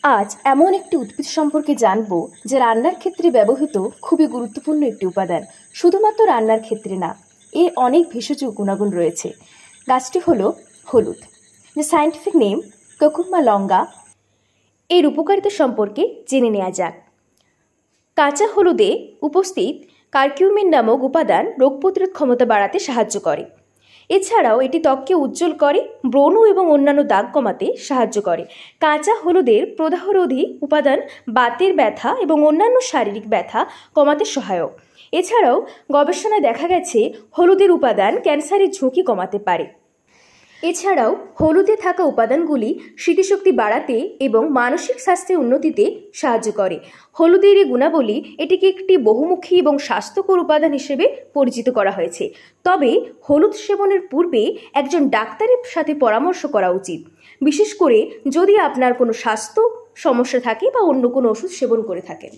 আজ এমন একটি উদ্ভিদ সম্পর্কে জানব যা রান্নার ক্ষেত্রে ব্যবহৃত খুবই গুরুত্বপূর্ণ একটি উপাদান। শুধুমাত্র রান্নার ক্ষেত্রে না, এর অনেক ভেষজ গুণাগুণ রয়েছে। গাছটি হলো হলুদ, যে সায়েন্টিফিক নেম কুকুরবিটা লঙ্কা। এর উপকারিতা সম্পর্কে জেনে নেওয়া যাক। কাঁচা হলুদে উপস্থিত কারকিউমিন নামক উপাদান রোগ প্রতিরোধ ক্ষমতা বাড়াতে সাহায্য করে। এছাড়াও এটি ত্বককে উজ্জ্বল করে, ব্রণ এবং অন্যান্য দাগ কমাতে সাহায্য করে। কাঁচা হলুদের প্রদাহরোধী উপাদান বাতের ব্যথা এবং অন্যান্য শারীরিক ব্যথা কমাতে সহায়ক। এছাড়াও গবেষণায় দেখা গেছে হলুদের উপাদান ক্যান্সারের ঝুঁকি কমাতে পারে। এছাড়াও হলুদে থাকা উপাদানগুলি স্মৃতিশক্তি বাড়াতে এবং মানসিক স্বাস্থ্যের উন্নতিতে সাহায্য করে। হলুদের এই গুণাবলী এটিকে একটি বহুমুখী এবং স্বাস্থ্যকর উপাদান হিসেবে পরিচিত করা হয়েছে। তবে হলুদ সেবনের পূর্বে একজন ডাক্তারের সাথে পরামর্শ করা উচিত, বিশেষ করে যদি আপনার কোনো স্বাস্থ্য সমস্যা থাকে বা অন্য কোনো ওষুধ সেবন করে থাকেন।